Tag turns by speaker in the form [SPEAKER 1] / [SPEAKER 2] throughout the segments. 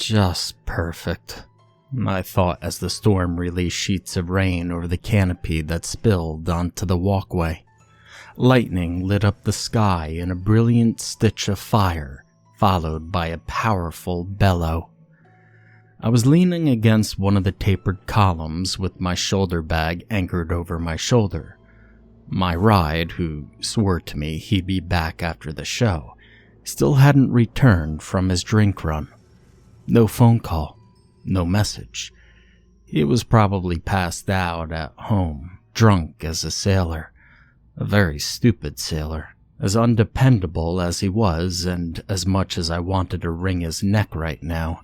[SPEAKER 1] Just perfect, I thought as the storm released sheets of rain over the canopy that spilled onto the walkway. Lightning lit up the sky in a brilliant stitch of fire, followed by a powerful bellow. I was leaning against one of the tapered columns with my shoulder bag anchored over my shoulder. My ride, who swore to me he'd be back after the show, still hadn't returned from his drink run. No phone call, no message. He was probably passed out at home, drunk as a sailor. A very stupid sailor. As undependable as he was, and as much as I wanted to wring his neck right now,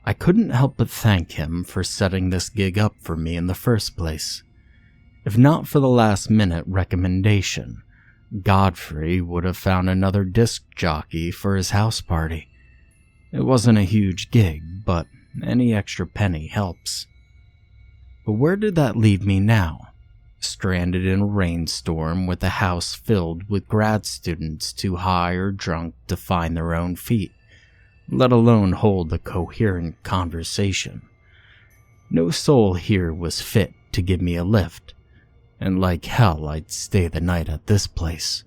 [SPEAKER 1] I couldn't help but thank him for setting this gig up for me in the first place. If not for the last-minute recommendation, Godfrey would have found another disc jockey for his house party. It wasn't a huge gig, but any extra penny helps. But where did that leave me now? Stranded in a rainstorm with a house filled with grad students too high or drunk to find their own feet, let alone hold a coherent conversation. No soul here was fit to give me a lift, and like hell I'd stay the night at this place.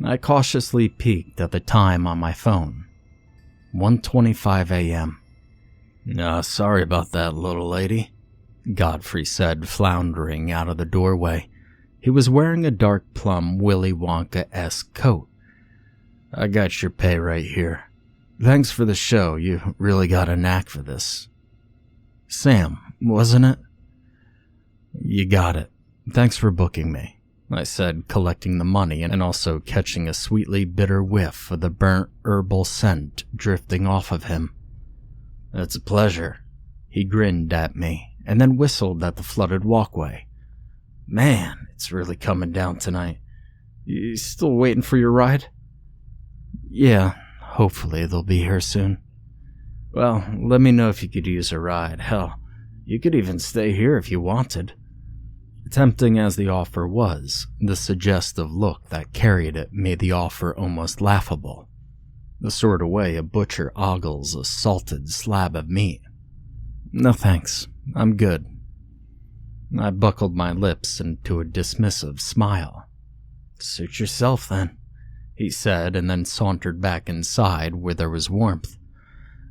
[SPEAKER 1] I cautiously peeked at the time on my phone. 1:25 a.m. Sorry about that, little lady," Godfrey said, floundering out of the doorway. He was wearing a dark plum Willy Wonka-esque coat. "I got your pay right here. Thanks for the show, you really got a knack for this." "Sam, wasn't it?" "You got it. Thanks for booking me," I said, collecting the money and also catching a sweetly bitter whiff of the burnt herbal scent drifting off of him. "It's a pleasure." He grinned at me and then whistled at the flooded walkway. "Man, it's really coming down tonight. You still waiting for your ride?" "Yeah, hopefully they'll be here soon." "Well, let me know if you could use a ride. Hell, you could even stay here if you wanted." Tempting as the offer was, the suggestive look that carried it made the offer almost laughable. The sort of way a butcher ogles a salted slab of meat. "No thanks, I'm good." I buckled my lips into a dismissive smile. "Suit yourself then," he said, and then sauntered back inside where there was warmth.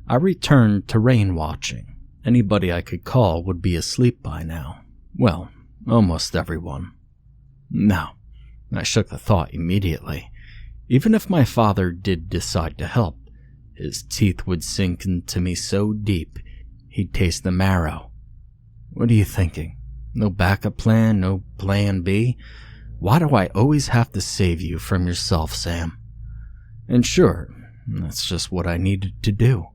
[SPEAKER 1] I returned to rain watching. Anybody I could call would be asleep by now. Well, almost everyone. No, I shook the thought immediately. Even if my father did decide to help, his teeth would sink into me so deep he'd taste the marrow. "What are you thinking? No backup plan, no plan B? Why do I always have to save you from yourself, Sam?" And sure, that's just what I needed to do.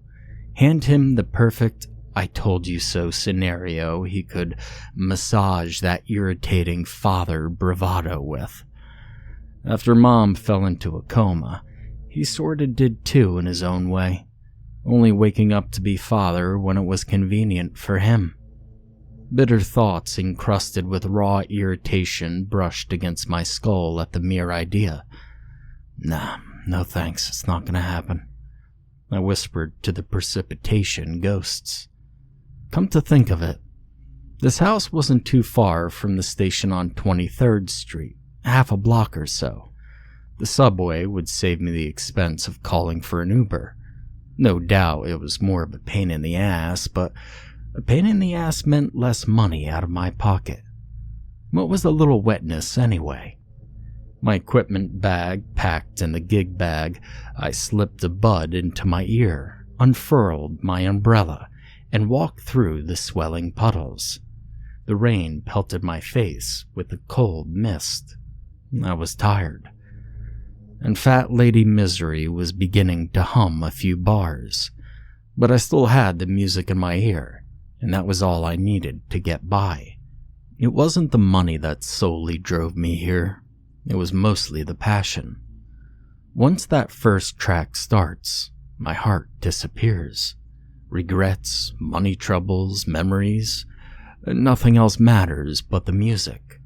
[SPEAKER 1] Hand him the perfect "I told you so" scenario he could massage that irritating father bravado with. After Mom fell into a coma, he sorta did too in his own way, only waking up to be father when it was convenient for him. Bitter thoughts encrusted with raw irritation brushed against my skull at the mere idea. "Nah, no thanks, it's not gonna happen," I whispered to the precipitation ghosts. Come to think of it, this house wasn't too far from the station on 23rd Street, half a block or so. The subway would save me the expense of calling for an Uber. No doubt it was more of a pain in the ass, but a pain in the ass meant less money out of my pocket. What was the little wetness anyway? My equipment bag packed in the gig bag, I slipped a bud into my ear, unfurled my umbrella, and walked through the swelling puddles. The rain pelted my face with a cold mist. I was tired, and Fat Lady Misery was beginning to hum a few bars, but I still had the music in my ear, and that was all I needed to get by. It wasn't the money that solely drove me here, it was mostly the passion. Once that first track starts, my heart disappears. Regrets, money troubles, memories, nothing else matters but the music.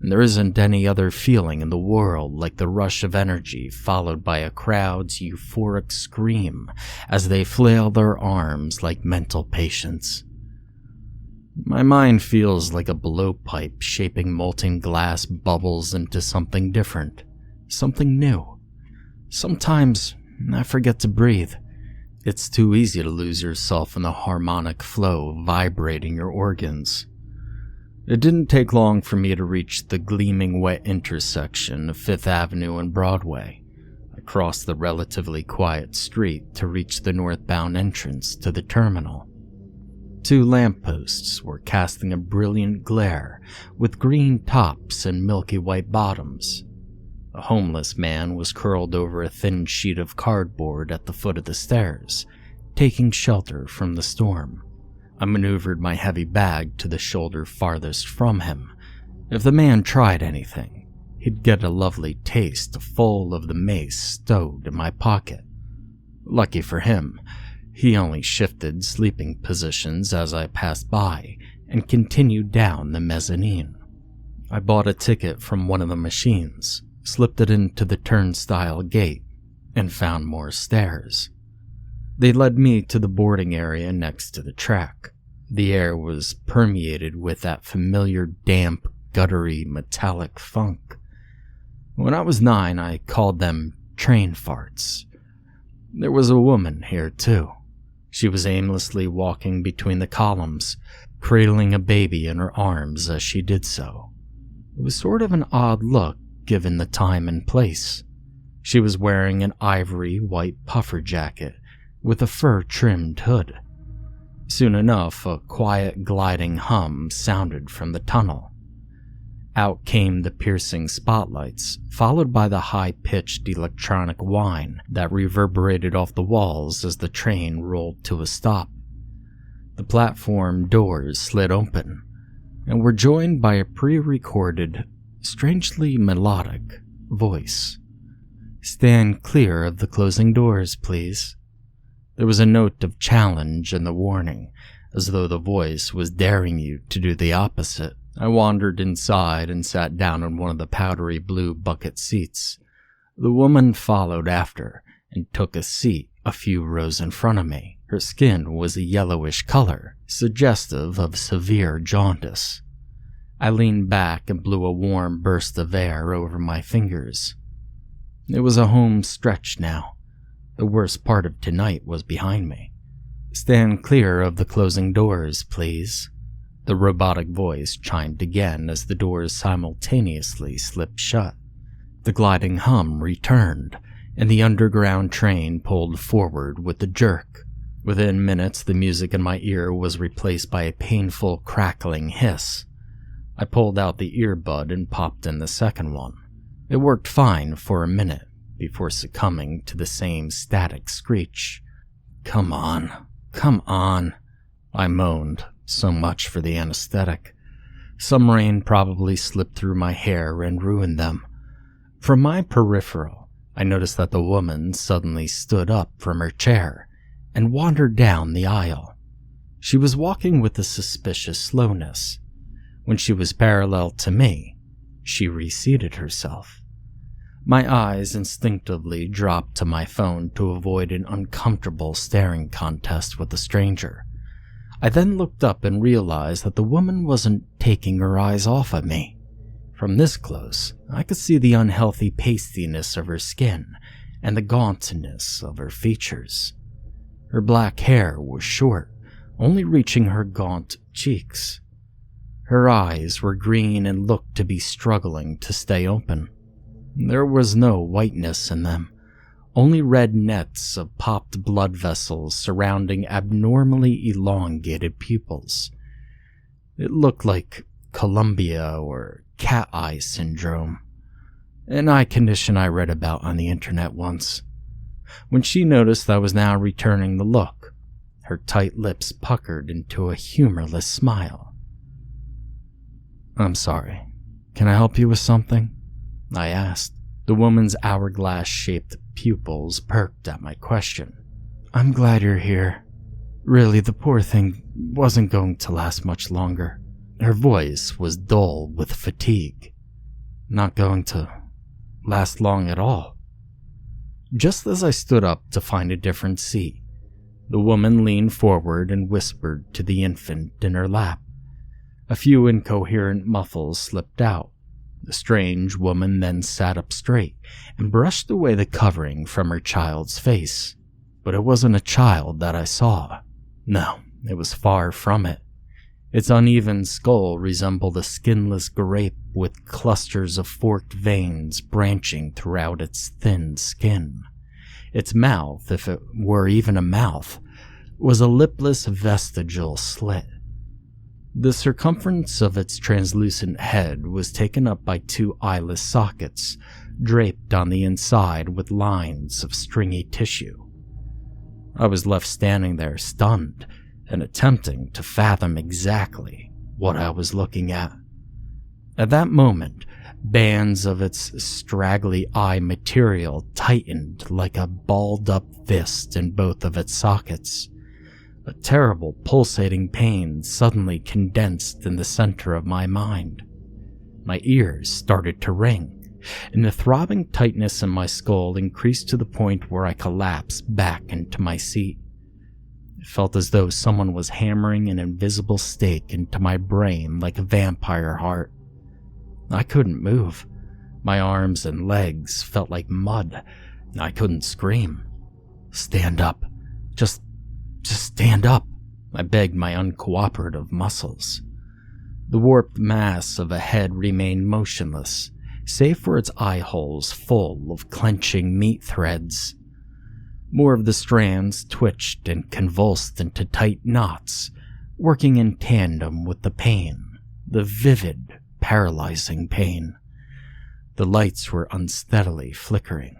[SPEAKER 1] and there isn't any other feeling in the world like the rush of energy followed by a crowd's euphoric scream as they flail their arms like mental patients. My mind feels like a blowpipe shaping molten glass bubbles into something different, something new. Sometimes I forget to breathe. It's too easy to lose yourself in the harmonic flow vibrating your organs. It didn't take long for me to reach the gleaming wet intersection of 5th Avenue and Broadway. I crossed the relatively quiet street to reach the northbound entrance to the terminal. 2 lampposts were casting a brilliant glare with green tops and milky white bottoms. A homeless man was curled over a thin sheet of cardboard at the foot of the stairs, taking shelter from the storm. I maneuvered my heavy bag to the shoulder farthest from him. If the man tried anything, he'd get a lovely taste full of the mace stowed in my pocket. Lucky for him, he only shifted sleeping positions as I passed by and continued down the mezzanine. I bought a ticket from one of the machines, slipped it into the turnstile gate, and found more stairs. They led me to the boarding area next to the track. The air was permeated with that familiar damp, guttery, metallic funk. When I was 9, I called them train farts. There was a woman here, too. She was aimlessly walking between the columns, cradling a baby in her arms as she did so. It was sort of an odd look given the time and place. She was wearing an ivory white puffer jacket with a fur-trimmed hood. Soon enough, a quiet gliding hum sounded from the tunnel. Out came the piercing spotlights, followed by the high-pitched electronic whine that reverberated off the walls as the train rolled to a stop. The platform doors slid open, and were joined by a pre-recorded, strangely melodic voice. "Stand clear of the closing doors, please." There was a note of challenge in the warning, as though the voice was daring you to do the opposite. I wandered inside and sat down on one of the powdery blue bucket seats. The woman followed after and took a seat a few rows in front of me. Her skin was a yellowish color, suggestive of severe jaundice. I leaned back and blew a warm burst of air over my fingers. It was a home stretch now. The worst part of tonight was behind me. "Stand clear of the closing doors, please." The robotic voice chimed again as the doors simultaneously slipped shut. The gliding hum returned, and the underground train pulled forward with a jerk. Within minutes, the music in my ear was replaced by a painful crackling hiss. I pulled out the earbud and popped in the second one. It worked fine for a minute before succumbing to the same static screech. Come on, I moaned. So much for the anesthetic. Some rain probably slipped through my hair and ruined them. From my peripheral, I noticed that the woman suddenly stood up from her chair and wandered down the aisle. She was walking with a suspicious slowness. When she was parallel to me, she reseated herself. My eyes instinctively dropped to my phone to avoid an uncomfortable staring contest with the stranger. I then looked up and realized that the woman wasn't taking her eyes off of me. From this close, I could see the unhealthy pastiness of her skin and the gauntness of her features. Her black hair was short, only reaching her gaunt cheeks. Her eyes were green and looked to be struggling to stay open. There was no whiteness in them, only red nets of popped blood vessels surrounding abnormally elongated pupils. It looked like Columbia or cat eye syndrome, an eye condition I read about on the internet once. When she noticed I was now returning the look, her tight lips puckered into a humorless smile. "I'm sorry. Can I help you with something?" I asked. The woman's hourglass-shaped pupils perked at my question. "I'm glad you're here. Really, the poor thing wasn't going to last much longer." Her voice was dull with fatigue. not going to last long at all. Just as I stood up to find a different seat, the woman leaned forward and whispered to the infant in her lap. A few incoherent muffles slipped out. The strange woman then sat up straight and brushed away the covering from her child's face. But it wasn't a child that I saw. No, it was far from it. Its uneven skull resembled a skinless grape with clusters of forked veins branching throughout its thin skin. Its mouth, if it were even a mouth, was a lipless vestigial slit. The circumference of its translucent head was taken up by two eyeless sockets, draped on the inside with lines of stringy tissue. I was left standing there stunned and attempting to fathom exactly what I was looking at. At that moment, bands of its straggly eye material tightened like a balled-up fist in both of its sockets. A terrible pulsating pain suddenly condensed in the center of my mind. My ears started to ring, and the throbbing tightness in my skull increased to the point where I collapsed back into my seat. It felt as though someone was hammering an invisible stake into my brain like a vampire heart. I couldn't move. My arms and legs felt like mud. I couldn't scream. Stand up. Just stand up, I begged my uncooperative muscles. The warped mass of a head remained motionless, save for its eye holes full of clenching meat threads. More of the strands twitched and convulsed into tight knots, working in tandem with the pain, the vivid, paralyzing pain. The lights were unsteadily flickering.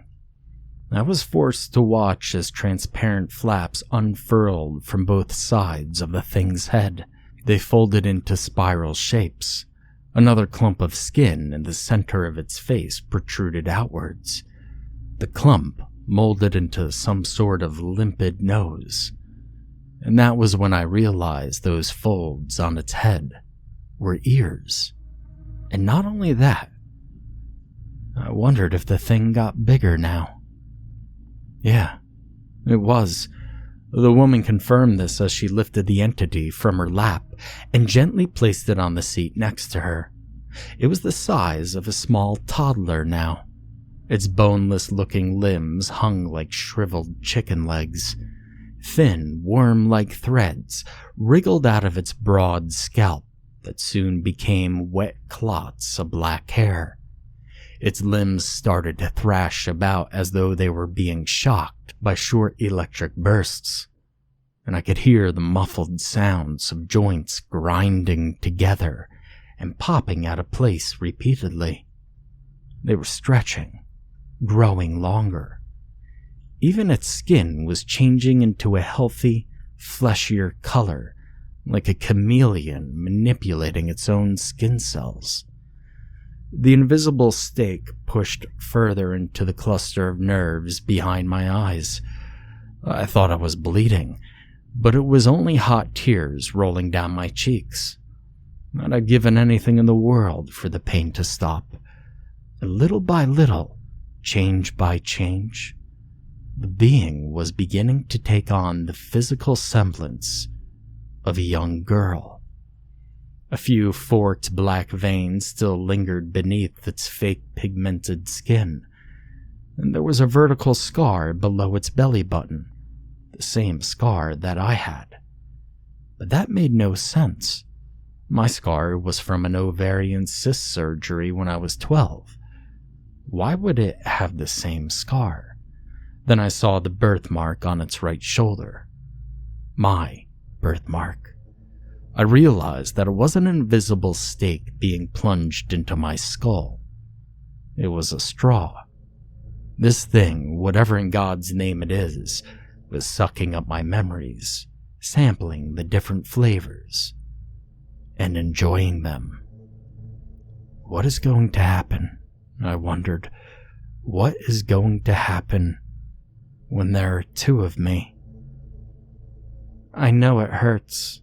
[SPEAKER 1] I was forced to watch as transparent flaps unfurled from both sides of the thing's head. They folded into spiral shapes. Another clump of skin in the center of its face protruded outwards. The clump molded into some sort of limpid nose. And that was when I realized those folds on its head were ears. And not only that, I wondered if the thing got bigger now. Yeah, it was. The woman confirmed this as she lifted the entity from her lap and gently placed it on the seat next to her. It was the size of a small toddler now. Its boneless-looking limbs hung like shriveled chicken legs. Thin, worm-like threads wriggled out of its broad scalp that soon became wet clots of black hair. Its limbs started to thrash about as though they were being shocked by short electric bursts, and I could hear the muffled sounds of joints grinding together and popping out of place repeatedly. They were stretching, growing longer. Even its skin was changing into a healthy, fleshier color, like a chameleon manipulating its own skin cells. The invisible stake pushed further into the cluster of nerves behind my eyes. I thought I was bleeding, but it was only hot tears rolling down my cheeks. I'd have given anything in the world for the pain to stop. Little by little, change by change, the being was beginning to take on the physical semblance of a young girl. A few forked black veins still lingered beneath its fake pigmented skin, and there was a vertical scar below its belly button, the same scar that I had. But that made no sense. My scar was from an ovarian cyst surgery when I was 12. Why would it have the same scar? Then I saw the birthmark on its right shoulder. My birthmark. I realized that it wasn't an invisible stake being plunged into my skull. It was a straw. This thing, whatever in God's name it is, was sucking up my memories, sampling the different flavors, and enjoying them. What is going to happen? I wondered. What is going to happen when there are two of me? I know it hurts,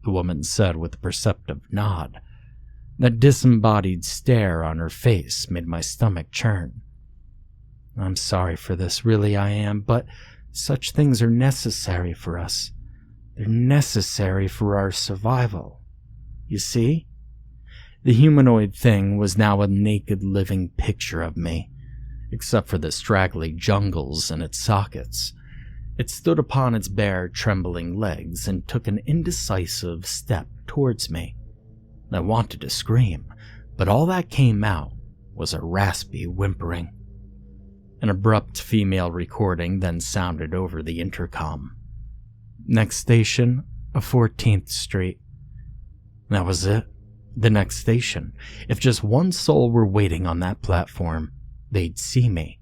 [SPEAKER 1] the woman said with a perceptive nod. That disembodied stare on her face made my stomach churn. I'm sorry for this, really I am, but such things are necessary for us. They're necessary for our survival. You see? The humanoid thing was now a naked living picture of me, except for the straggly jungles in its sockets. It stood upon its bare, trembling legs and took an indecisive step towards me. I wanted to scream, but all that came out was a raspy whimpering. An abrupt female recording then sounded over the intercom. Next station, 14th Street. That was it. The next station. If just one soul were waiting on that platform, they'd see me.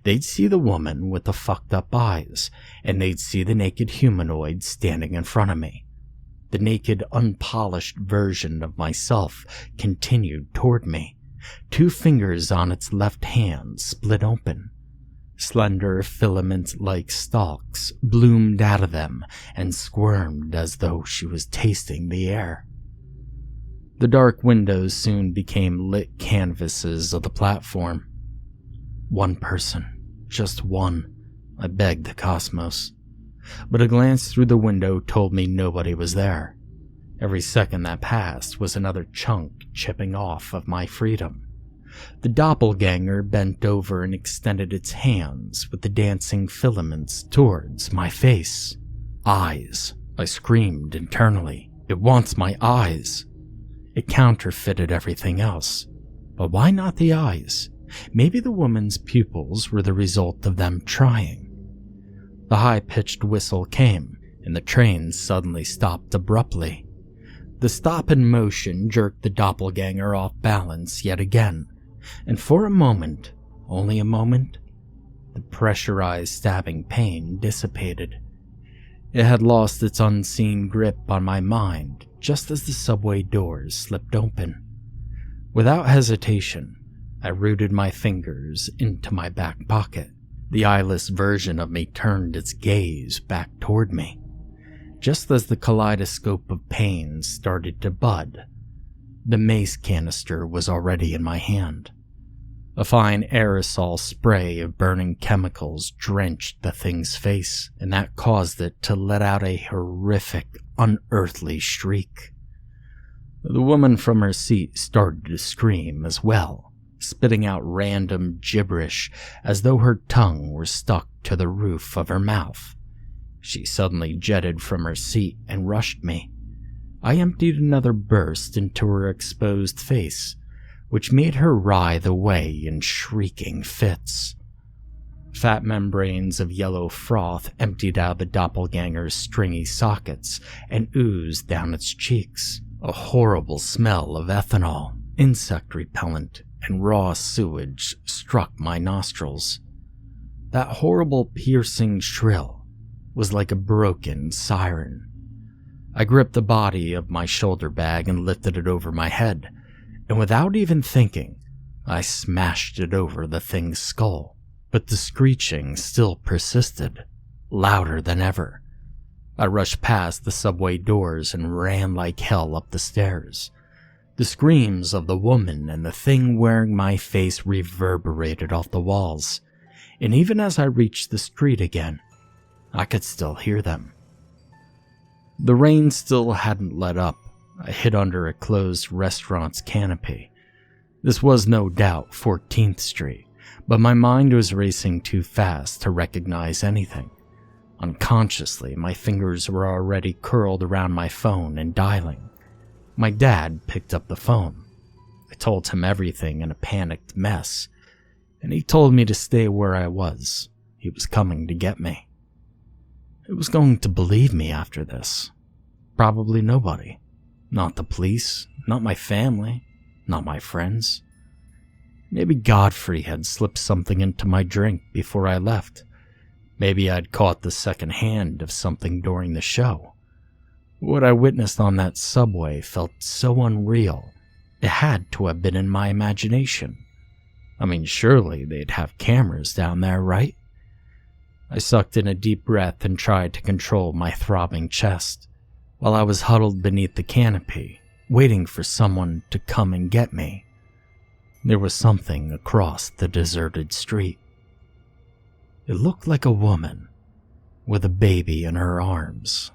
[SPEAKER 1] They'd see the woman with the fucked up eyes, and they'd see the naked humanoid standing in front of me. The naked, unpolished version of myself continued toward me. 2 fingers on its left hand split open. Slender, filament-like stalks bloomed out of them and squirmed as though she was tasting the air. The dark windows soon became lit canvases of the platform. One person, just one, I begged the cosmos. But a glance through the window told me nobody was there. Every second that passed was another chunk chipping off of my freedom. The doppelganger bent over and extended its hands with the dancing filaments towards my face. Eyes, I screamed internally. It wants my eyes. It counterfeited everything else. But why not the eyes? Maybe the woman's pupils were the result of them trying. The high-pitched whistle came, and the train suddenly stopped abruptly. The stop in motion jerked the doppelganger off balance yet again, and for a moment, only a moment, the pressurized stabbing pain dissipated. It had lost its unseen grip on my mind just as the subway doors slipped open. Without hesitation, I rooted my fingers into my back pocket. The eyeless version of me turned its gaze back toward me. Just as the kaleidoscope of pain started to bud, the mace canister was already in my hand. A fine aerosol spray of burning chemicals drenched the thing's face, and that caused it to let out a horrific, unearthly shriek. The woman from her seat started to scream as well, spitting out random gibberish as though her tongue were stuck to the roof of her mouth. She suddenly jetted from her seat and rushed me. I emptied another burst into her exposed face, which made her writhe away in shrieking fits. Fat membranes of yellow froth emptied out the doppelganger's stringy sockets and oozed down its cheeks. A horrible smell of ethanol, insect repellent, and raw sewage struck my nostrils. That horrible piercing shrill was like a broken siren. I gripped the body of my shoulder bag and lifted it over my head, and without even thinking, I smashed it over the thing's skull. But the screeching still persisted, louder than ever. I rushed past the subway doors and ran like hell up the stairs. The screams of the woman and the thing wearing my face reverberated off the walls, and even as I reached the street again, I could still hear them. The rain still hadn't let up. I hid under a closed restaurant's canopy. This was no doubt 14th Street, but my mind was racing too fast to recognize anything. Unconsciously, my fingers were already curled around my phone and dialing. My dad picked up the phone. I told him everything in a panicked mess, and he told me to stay where I was. He was coming to get me. Who was going to believe me after this? Probably nobody. Not the police, not my family, not my friends. Maybe Godfrey had slipped something into my drink before I left. Maybe I'd caught the second hand of something during the show. What I witnessed on that subway felt so unreal, it had to have been in my imagination. I mean, surely they'd have cameras down there, right? I sucked in a deep breath and tried to control my throbbing chest. While I was huddled beneath the canopy, waiting for someone to come and get me. There was something across the deserted street. It looked like a woman with a baby in her arms.